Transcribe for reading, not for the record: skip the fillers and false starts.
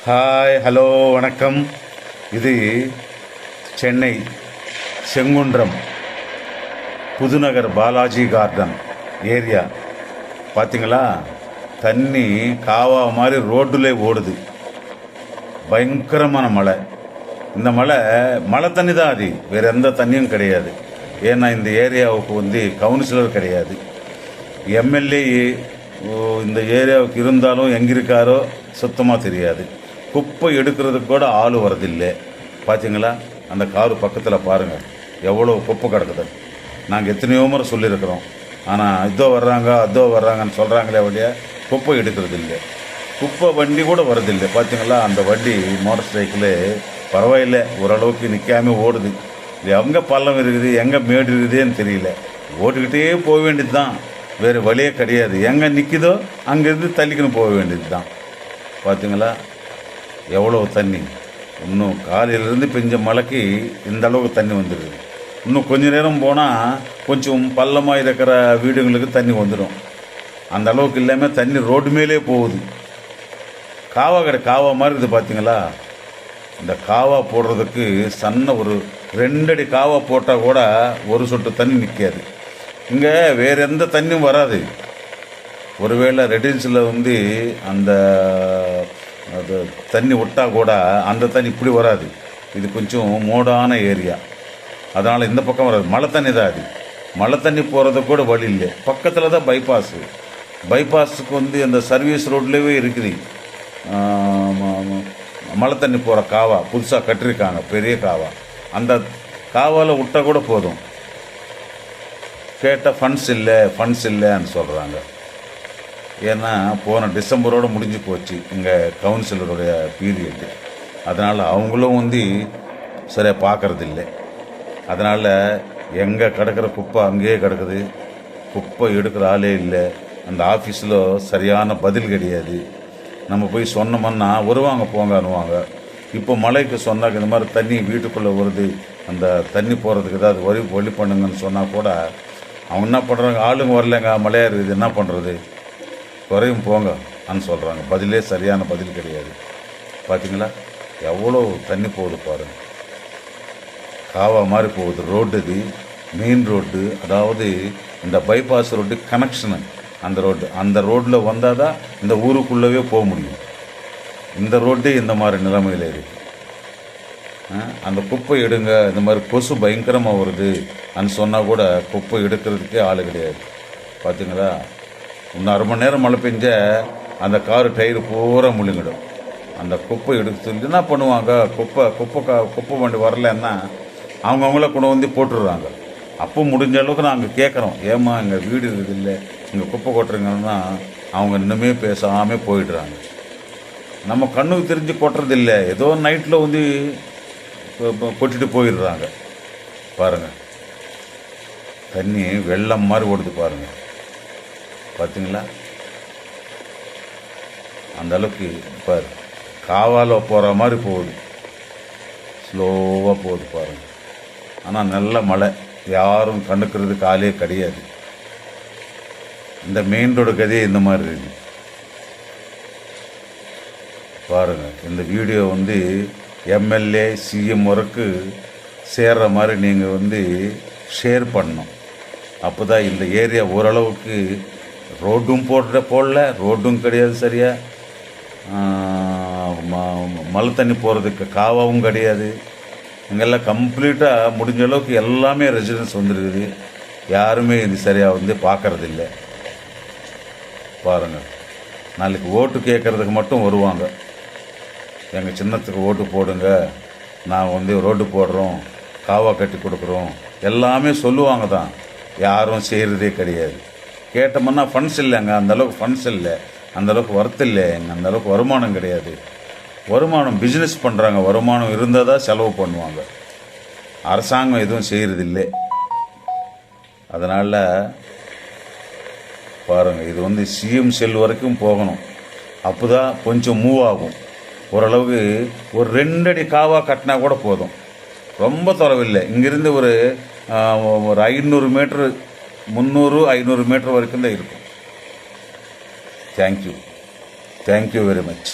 Hi, hello, வணக்கம். இது Chennai Sengundram Pudunagar Balaji garden area. பார்த்தீங்களா? தண்ணி காவா மாதிரி ரோட்டில் ஓடுது. பயங்கரமான மழை. இந்த மழை தண்ணி தான். அது வேறு எந்த தண்ணியும் கிடையாது. ஏன்னா இந்த ஏரியாவுக்கு கவுன்சிலர் கிடையாது. எம்எல்ஏ இந்த ஏரியாவுக்கு இருந்தாலும் எங்கே இருக்காரோ சுத்தமாக தெரியாது. குப்பை எடுக்கிறதுக்கு கூட ஆள் வரதில்லை. பார்த்தீங்களா? அந்த காரு பக்கத்தில் பாருங்கள், எவ்வளோ குப்பை கிடக்குது. நாங்கள் எத்தனையோ முறை சொல்லியிருக்கிறோம். ஆனால் இதோ வர்றாங்கன்னு சொல்கிறாங்களே வழியா குப்பை எடுக்கிறது இல்லை. குப்பை வண்டி கூட வரதில்லை. பார்த்தீங்களா? அந்த வண்டி மோட்டர் சைக்கிளு பரவாயில்லை, ஓரளவுக்கு நிற்காம ஓடுது. இது எங்கே பள்ளம் இருக்குது, எங்கே மேடு இருக்குதுன்னு தெரியல. ஓட்டுக்கிட்டே போக வேண்டியது தான், வேறு வழியே கிடையாது. எங்கே நிற்கிதோ அங்கேருந்து தள்ளிக்கின்னு போக வேண்டியது தான். பார்த்தீங்களா எவ்வளோ தண்ணி? இன்னும் காலையிலேருந்து பெஞ்ச மழைக்கு இந்த அளவுக்கு தண்ணி வந்துடுது. இன்னும் கொஞ்ச நேரம் போனால் கொஞ்சம் பள்ளமாக இருக்கிற வீடுங்களுக்கு தண்ணி வந்துடும். அந்த அளவுக்கு இல்லாமல் தண்ணி ரோடு மேலே போகுது. காவா மாதிரி இருக்குது. பார்த்தீங்களா? இந்த காவா போடுறதுக்கு ஒரு 2 அடி காவா போட்டால் கூட ஒரு சொட்டு தண்ணி நிற்காது. இங்கே வேறு எந்த தண்ணியும் வராது. ஒருவேளை ரெடின்ஸில் அந்த அது தண்ணி விட்டால் கூட அந்த தண்ணி இப்படி வராது. இது கொஞ்சம் மோடான ஏரியா, அதனால் இந்த பக்கம் வராது. மழை தண்ணி தான். அது மழை தண்ணி போகிறதுக்கு கூட வழி இல்லை. பக்கத்தில் தான் பைபாஸுக்கு அந்த சர்வீஸ் ரோட்லேயே இருக்குது மழை தண்ணி போகிற காவா. புதுசாக கட்டிருக்காங்க, பெரிய காவா. அந்த காவாவில் விட்டால் கூட போதும். கேட்டால் ஃபண்ட்ஸ் இல்லைன்னு சொல்கிறாங்க. ஏன்னா போன டிசம்பரோடு முடிஞ்சு போச்சு இங்கே கவுன்சிலருடைய பீரியடு. அதனால் அவங்களும் சரியாக பார்க்குறதில்லை. அதனால் எங்கே கிடக்கிற குப்பை அங்கேயே கிடக்குது. குப்பை எடுக்கிற ஆளே இல்லை. அந்த ஆஃபீஸில் சரியான பதில் கிடையாது. நம்ம போய் சொன்னோம்னா வருவாங்க, போங்க அனுவாங்க. இப்போ மழைக்கு சொன்னாக்க இந்த மாதிரி தண்ணி வீட்டுக்குள்ளே வருது, அந்த தண்ணி போகிறதுக்கு ஏதாவது வழி பண்ணுங்கன்னு சொன்னால் கூட அவங்க என்ன பண்ணுறாங்க, ஆளுங்க வரலைங்க, மழையாக இருக்குது, என்ன பண்ணுறது, குறையும் போங்க அன்னு சொல்கிறாங்க. சரியான பதில் கிடையாது. பார்த்தீங்களா எவ்வளோ தண்ணி போகுது பாருங்கள். காவா மாதிரி போகுது ரோடு. இது மெயின் ரோடு, அதாவது இந்த பைபாஸ் ரோடு கனெக்ஷனு. அந்த ரோட்டில் வந்தால் தான் இந்த ஊருக்குள்ளவே போக முடியும். இந்த ரோட்டே இந்த மாதிரி நிலைமையில் இருக்குது. அந்த குப்பை எடுங்க, இந்த மாதிரி கொசு பயங்கரமாக வருது அன்னு சொன்னால் கூட குப்பை எடுக்கிறதுக்கே ஆள் கிடையாது. பார்த்தீங்களா? இன்னும் 1/2 மணி நேரம் மழை பெஞ்ச அந்த காரு டயரு பூரா முழுங்கிடும். அந்த குப்பை எடுக்க சொல்லி என்ன பண்ணுவாங்க, குப்பை வண்டி வரலன்னா அவங்கள கொண்டு போட்டுடுறாங்க. அப்போ முடிஞ்ச அளவுக்கு நாங்கள் கேட்குறோம், ஏம்மா எங்கள் வீடு இருக்குது இல்லை, இங்கே குப்பை கொட்டுறீங்கன்னா அவங்க இன்னுமே பேசாமல் போயிடுறாங்க. நம்ம கண்ணுக்கு தெரிஞ்சு கொட்டுறதில்லை, ஏதோ நைட்டில் கொட்டிட்டு போயிடுறாங்க. பாருங்கள், தண்ணி வெள்ளம் மாதிரி ஓடுது பாருங்கள். பார்த்தீங்களா? அந்த அளவுக்கு பாரு, காவால் போகிற மாதிரி போகுது, ஸ்லோவாக போகுது பாருங்கள். ஆனால் நல்ல மழை, யாரும் கண்டுக்கிறதுக்கு ஆளே கிடையாது. இந்த மெயின் ரோடு கதையே இந்த மாதிரி இருக்குது பாருங்கள். இந்த வீடியோ எம்எல்ஏ சிஎம் வரைக்கும் சேர்ற மாதிரி நீங்கள் ஷேர் பண்ணணும். அப்போ தான் இந்த ஏரியா ஓரளவுக்கு ரோடும் போடல, ரோடும் கிடையாது சரியாக, மழை தண்ணி போகிறதுக்கு காவாவும் கிடையாது. இங்கெல்லாம் கம்ப்ளீட்டாக முடிஞ்ச அளவுக்கு எல்லாமே ரெசிடென்ஸ் வந்துருக்குது. யாருமே இது சரியாக பார்க்குறதில்ல. பாருங்கள், நாளைக்கு ஓட்டு கேட்குறதுக்கு மட்டும் வருவாங்க. எங்கள் சின்னத்துக்கு ஓட்டு போடுங்க, நான் ரோடு போடுறோம், காவா கட்டி கொடுக்குறோம், எல்லாமே சொல்லுவாங்க தான். யாரும் செய்கிறதே கிடையாது. கேட்டோம்னா ஃபண்ட்ஸ் இல்லைங்க, அந்தளவுக்கு ஃபண்ட்ஸ் இல்லை, அந்தளவுக்கு ஒர்த் இல்லை, எங்கள் அந்தளவுக்கு வருமானம் கிடையாது. வருமானம் பிஸ்னஸ் பண்ணுறாங்க, வருமானம் இருந்தால் தான் செலவு பண்ணுவாங்க. அரசாங்கம் எதுவும் செய்கிறதில்லை. அதனால் பாருங்கள், இது சிஎம் செல் வரைக்கும் போகணும். அப்போ தான் கொஞ்சம் மூவ் ஆகும். ஓரளவுக்கு ஒரு 2 அடி காவா கட்டினா கூட போதும். ரொம்ப தொலைவில்லை. இங்கேருந்து ஒரு 500 மீட்ரு, 300-500 மீட்டர் வரைக்கும் தான் இருக்கும். Thank you very much.